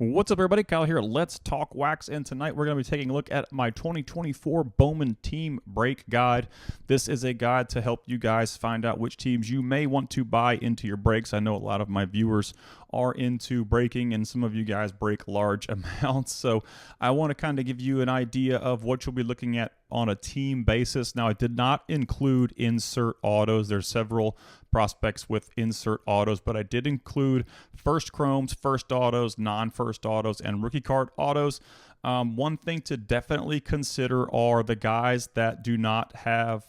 What's up, everybody? Kyle here. Let's Talk Wax, and tonight we're going to be taking a look at my 2024 Bowman Team Break Guide. This is a guide to help you guys find out which teams you may want to buy into your breaks. I know a lot of my viewers are into breaking, and some of you guys break large amounts, so I want to kind of give you an idea of what you'll be looking at on a team basis. Now, I did not include insert autos. There's several prospects with insert autos, but I did include first chromes, first autos, non-first autos, and rookie card autos. One thing to definitely consider are the guys that do not have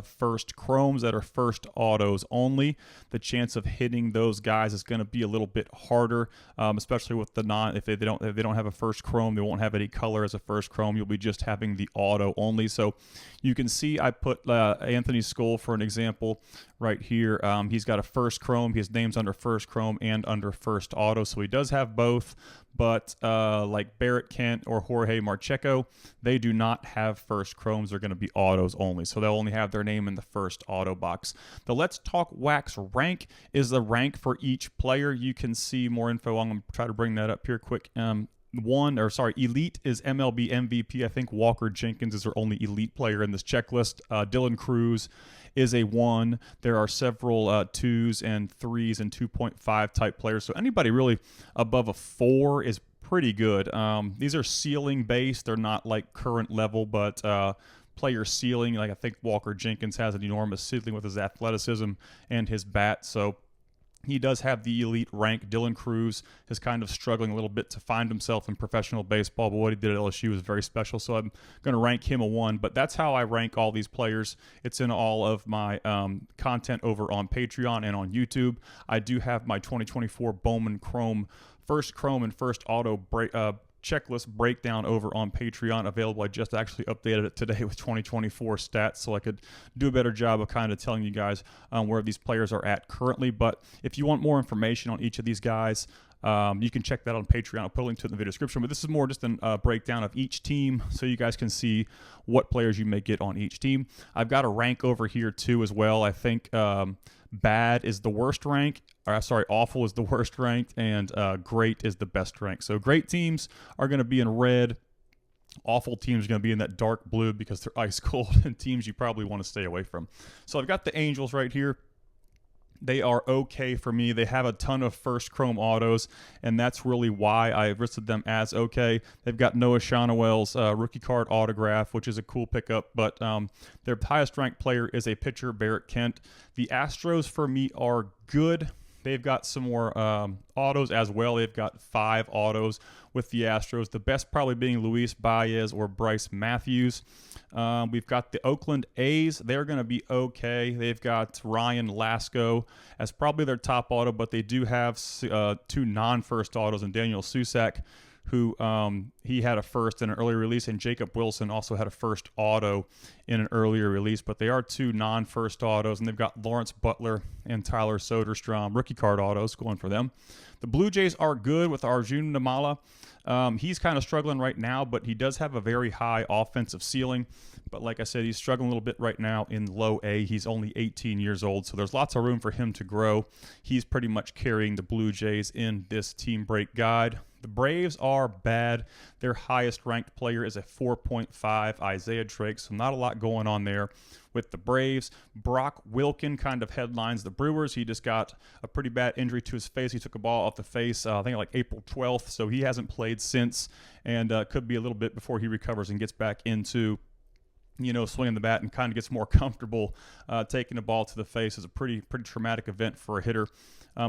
first chromes, that are first autos only. The chance of hitting those guys is going to be a little bit harder, especially with the if they don't have a first chrome, they won't have any color as a first chrome. You'll be just having the auto only. So you can see I put Anthony Skoll for an example right here. He's got a first chrome. His name's under first chrome and under first auto, so he does have both. But like Barrett Kent or Jorge Marcheco, they do not have first chromes. They're going to be autos only, so they'll only have their name in the first auto box. The Let's Talk Wax rank is the rank for each player. You can see more info. I'm going to try to bring that up here quick. Elite is MLB MVP. I think Walker Jenkins is their only elite player in this checklist. Dylan Cruz is a 1. There are several 2s and 3s and 2.5 type players. So anybody really above a 4 is pretty good. These are ceiling based. They're not like current level, but player ceiling. Like I think Walker Jenkins has an enormous ceiling with his athleticism and his bat. So he does have the elite rank. Dylan Cruz is kind of struggling a little bit to find himself in professional baseball, but what he did at LSU was very special, so I'm going to rank him a 1. But that's how I rank all these players. It's in all of my content over on Patreon and on YouTube. I do have my 2024 Bowman Chrome and first auto checklist breakdown over on Patreon available. I just actually updated it today with 2024 stats, so I could do a better job of kind of telling you guys where these players are at currently. But if you want more information on each of these guys, you can check that on Patreon. I'll put a link to it in the video description. But this is more just a breakdown of each team so you guys can see what players you may get on each team. I've got a rank over here too as well. I think bad is the worst rank. Awful is the worst ranked, and great is the best rank. So great teams are going to be in red. Awful teams are going to be in that dark blue because they're ice cold, and teams you probably want to stay away from. So I've got the Angels right here. They are okay for me. They have a ton of first chrome autos, and that's really why I listed them as okay. They've got Noah Schanuel's rookie card autograph, which is a cool pickup, but their highest ranked player is a pitcher, Barrett Kent. The Astros for me are good. They've got some more autos as well. They've got 5 autos with the Astros. The best probably being Luis Baez or Bryce Matthews. We've got the Oakland A's. They're going to be okay. They've got Ryan Lasco as probably their top auto, but they do have 2 non-first autos, and Daniel Susak, who he had a first in an earlier release, and Jacob Wilson also had a first auto in an earlier release, but they are 2 non-first autos, and they've got Lawrence Butler and Tyler Soderstrom rookie card autos going for them. The Blue Jays are good with Arjun Namala. He's kind of struggling right now, but he does have a very high offensive ceiling. But like I said, he's struggling a little bit right now in low A. He's only 18 years old, so there's lots of room for him to grow. He's pretty much carrying the Blue Jays in this team break guide. The Braves are bad. Their highest ranked player is a 4.5, Isaiah Drake, so not a lot going on there with the Braves. Brock Wilken kind of headlines the Brewers. He just got a pretty bad injury to his face. He took a ball off the face, I think like April 12th, so he hasn't played since, and could be a little bit before he recovers and gets back into swinging the bat and kind of gets more comfortable taking the ball to the face. Is a pretty traumatic event for a hitter.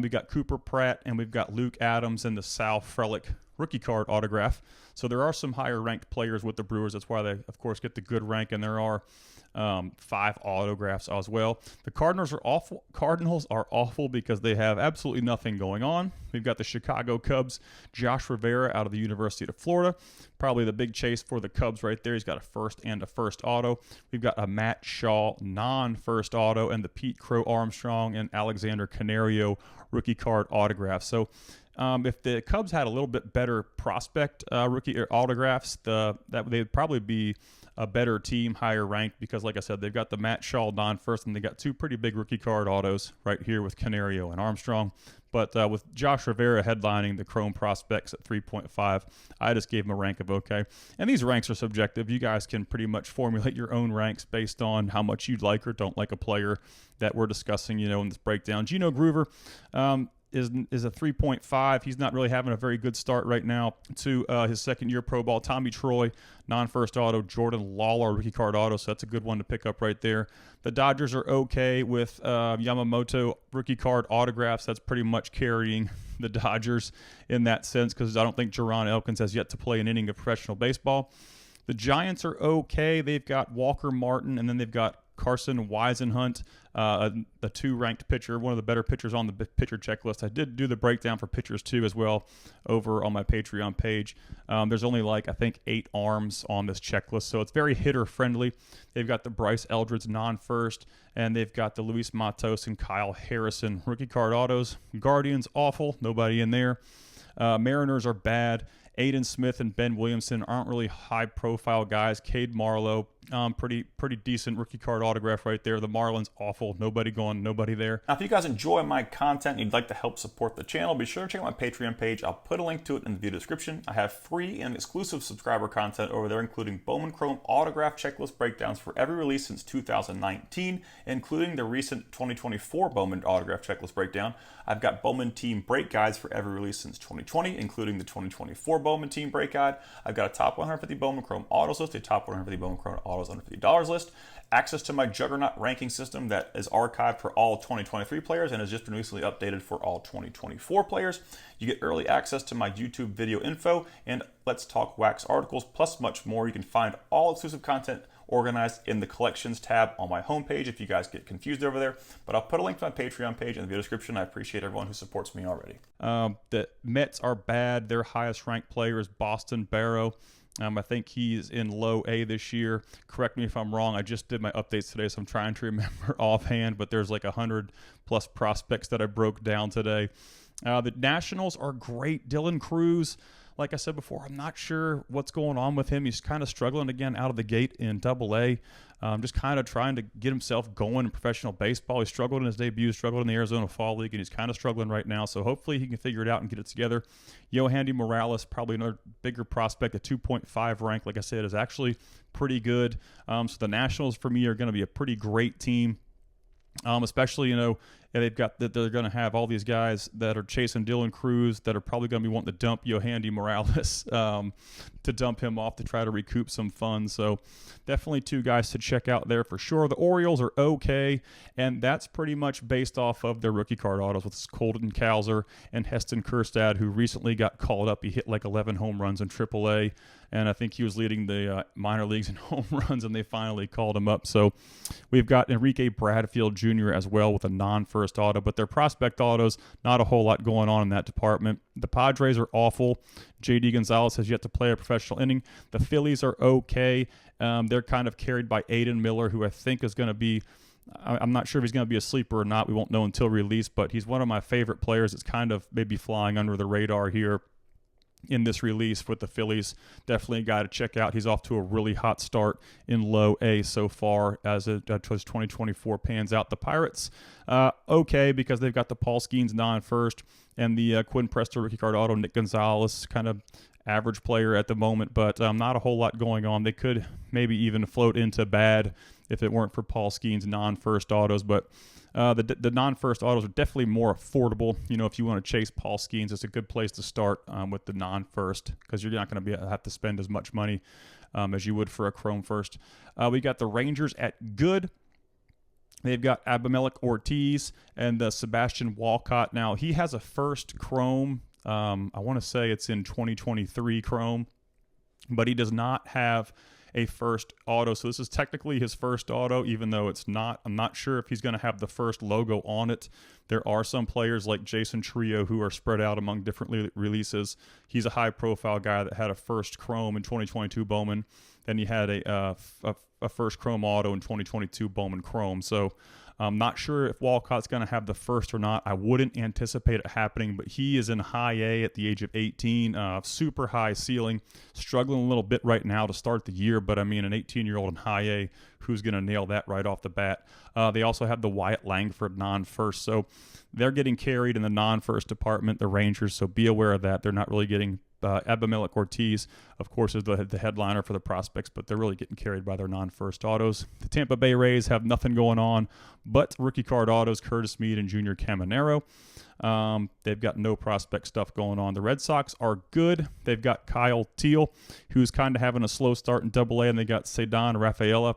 We've got Cooper Pratt, and we've got Luke Adams and the Sal Frelick rookie card autograph. So there are some higher ranked players with the Brewers. That's why they, of course, get the good rank, and there are 5 autographs as well. The Cardinals are awful. Because they have absolutely nothing going on. We've got the Chicago Cubs, Josh Rivera out of the University of Florida. Probably the big chase for the Cubs right there. He's got a first and a first auto. We've got a Matt Shaw non-first auto, and the Pete Crow Armstrong and Alexander Canario rookie card autograph. So if the Cubs had a little bit better prospect rookie autographs, they'd probably be a better team, higher ranked, because like I said, they've got the Matt Shaw non-first, and they got 2 pretty big rookie card autos right here with Canario and Armstrong. But with Josh Rivera headlining the Chrome prospects at 3.5, I just gave him a rank of okay. And these ranks are subjective. You guys can pretty much formulate your own ranks based on how much you like or don't like a player that we're discussing, in this breakdown. Gino Groover is a 3.5. He's not really having a very good start right now to his second-year pro ball. Tommy Troy, non-first auto. Jordan Lawlar, rookie card auto, so that's a good one to pick up right there. The Dodgers are okay with Yamamoto rookie card autographs. That's pretty much carrying the Dodgers in that sense because I don't think Jerron Elkins has yet to play an inning of professional baseball. The Giants are okay. They've got Walker Martin, and then they've got Carson Weisenhunt, a 2-ranked pitcher, one of the better pitchers on the pitcher checklist. I did do the breakdown for pitchers too as well over on my Patreon page. There's only I think 8 arms on this checklist, so it's very hitter friendly. They've got the Bryce Eldred's non-first, and they've got the Luis Matos and Kyle Harrison rookie card autos. Guardians awful, nobody in there. Mariners are bad. Aiden Smith and Ben Williamson aren't really high-profile guys. Cade Marlowe, pretty decent rookie card autograph right there. The Marlins, awful. Nobody there. Now, if you guys enjoy my content and you'd like to help support the channel, be sure to check out my Patreon page. I'll put a link to it in the video description. I have free and exclusive subscriber content over there, including Bowman Chrome autograph checklist breakdowns for every release since 2019, including the recent 2024 Bowman autograph checklist breakdown. I've got Bowman team break guides for every release since 2020, including the 2024 Bowman team break guide. I've got a top 150 Bowman Chrome autos list, a top 150 Bowman Chrome autos under $50 list, access to my Juggernaut ranking system that is archived for all 2023 players and has just been recently updated for all 2024 players. You get early access to my YouTube video info and Let's Talk Wax articles, plus much more. You can find all exclusive content organized in the collections tab on my homepage if you guys get confused over there. But I'll put a link to my Patreon page in the video description. I appreciate everyone who supports me already. The Mets are bad. Their highest ranked player is Boston Barrow. I think he's in low A this year. Correct me if I'm wrong. I just did my updates today, so I'm trying to remember offhand, but there's 100 plus prospects that I broke down today. The Nationals are great. Dylan Cruz, like I said before, I'm not sure what's going on with him. He's kind of struggling again out of the gate in Double-A. Just kind of trying to get himself going in professional baseball. He struggled in his debut, struggled in the Arizona Fall League, and he's kind of struggling right now. So hopefully he can figure it out and get it together. Yohandy Morales, probably another bigger prospect, a 2.5 rank, like I said, is actually pretty good. So the Nationals, for me, are going to be a pretty great team. Especially, they've got that they're going to have all these guys that are chasing Dylan Cruz that are probably going to be wanting to dump Yohandy Morales to dump him off to try to recoup some funds. So definitely 2 guys to check out there for sure. The Orioles are okay, and that's pretty much based off of their rookie card autos with Colton Cowser and Heston Kjerstad, who recently got called up. He hit 11 home runs in AAA, and I think he was leading the minor leagues in home runs, and they finally called him up. So we've got Enrique Bradfield Jr. as well with a non-first auto, but their prospect autos, not a whole lot going on in that department. The Padres are awful. J.D. Gonzalez has yet to play a professional inning. The Phillies are okay. They're kind of carried by Aiden Miller, who I think is going to be, I'm not sure if he's going to be a sleeper or not. We won't know until release, but he's one of my favorite players. It's kind of maybe flying under the radar here in this release with the Phillies. Definitely a guy to check out. He's off to a really hot start in low A so far as 2024 pans out. The Pirates, okay, because they've got the Paul Skeens non-first and the Quinn Presto rookie card auto. Nick Gonzalez, kind of average player at the moment, but not a whole lot going on. They could maybe even float into bad if it weren't for Paul Skeens non-first autos, but the non-first autos are definitely more affordable. If you want to chase Paul Skeens, it's a good place to start with the non-first because you're not going to have to spend as much money as you would for a Chrome first. We got the Rangers at good. They've got Abimelech Ortiz and Sebastian Walcott. Now, he has a first Chrome. I want to say it's in 2023 Chrome, but he does not have a first auto. So this is technically his first auto, even though it's not. I'm not sure if he's going to have the first logo on it. There are some players like Jackson Jaison who are spread out among different releases. He's a high-profile guy that had a first Chrome in 2022 Bowman. Then he had a first Chrome auto in 2022 Bowman Chrome. So I'm not sure if Walcott's going to have the first or not. I wouldn't anticipate it happening, but he is in high A at the age of 18, super high ceiling, struggling a little bit right now to start the year, but I mean, an 18-year-old in high A, who's going to nail that right off the bat? They also have the Wyatt Langford non-first, so they're getting carried in the non-first department, the Rangers, so be aware of that. They're not really getting Abimelec Ortiz, of course, is the headliner for the prospects, but they're really getting carried by their non-first autos. The Tampa Bay Rays have nothing going on but rookie card autos, Curtis Mead and Junior Caminero. They've got no prospect stuff going on. The Red Sox are good. They've got Kyle Teal, who's kind of having a slow start in Double A, and they got Cedon Rafaela,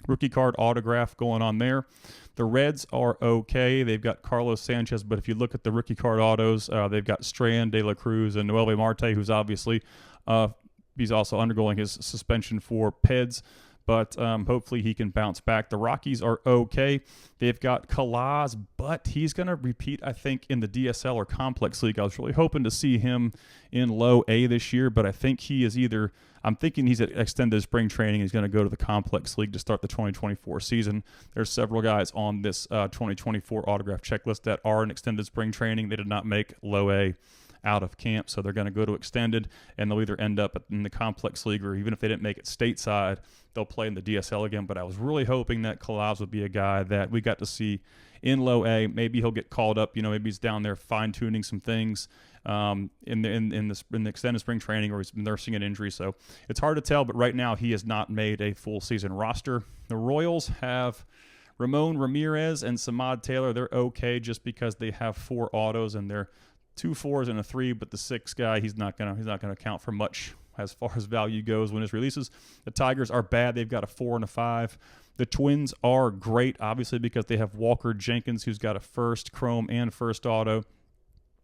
rookie card autograph going on there. The Reds are okay. They've got Carlos Sanchez, but if you look at the rookie card autos, they've got Strand, De La Cruz, and Noelvi Marte, who's obviously he's also undergoing his suspension for PEDS, but hopefully he can bounce back. The Rockies are okay. They've got Kalaz, but he's going to repeat, I think, in the DSL or Complex League. I was really hoping to see him in low A this year, but I think he is either – I'm thinking he's at extended spring training. He's going to go to the Complex League to start the 2024 season. There's several guys on this 2024 autograph checklist that are in extended spring training. They did not make low A out of camp, so they're going to go to extended, and they'll either end up in the Complex League, or even if they didn't make it stateside, they'll play in the DSL again. But I was really hoping that Kalaz would be a guy that we got to see in low A. Maybe he'll get called up. Maybe he's down there fine-tuning some things in the extended spring training, or he's nursing an injury. So it's hard to tell, but right now he has not made a full season roster. The Royals have Ramon Ramirez and Samad Taylor. They're okay just because they have 4 autos, and they're 2 4s and a 3, but the 6th guy, he's not gonna count for much as far as value goes when his releases. The Tigers are bad. They've got a 4 and a 5. The Twins are great, obviously, because they have Walker Jenkins, who's got a first chrome and first auto.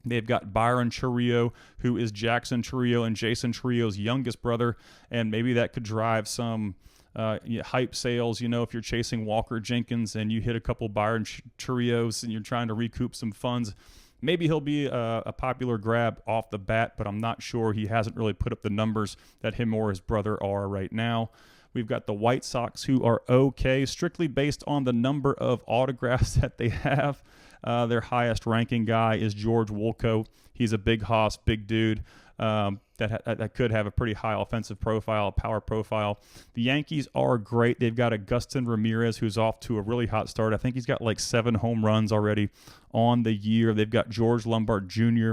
They've got Byron Chourio, who is Jackson Chourio and Jason Chourio's youngest brother, and maybe that could drive some hype sales. If you're chasing Walker Jenkins and you hit a couple Byron Chourios and you're trying to recoup some funds, maybe he'll be a popular grab off the bat, but I'm not sure. He hasn't really put up the numbers that him or his brother are right now. We've got the White Sox, who are okay, strictly based on the number of autographs that they have. Their highest ranking guy is George Wolko. He's a big hoss, big dude that could have a pretty high offensive profile, power profile. The Yankees are great. They've got Agustin Ramirez, who's off to a really hot start. I think he's got like 7 home runs already on the year. They've got George Lombard Jr.,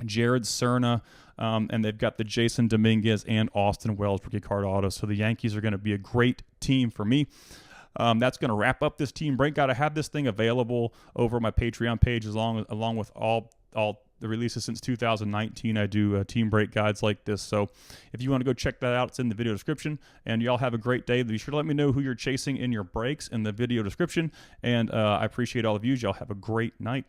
Jared Cerna, and they've got the Jason Dominguez and Austin Wells rookie card autos. So the Yankees are going to be a great team for me. That's going to wrap up this team break. Got to have this thing available over my Patreon page along with all the releases since 2019. I do team break guides like this. So if you want to go check that out, it's in the video description. And y'all have a great day. Be sure to let me know who you're chasing in your breaks in the video description. And I appreciate all the views. Y'all have a great night.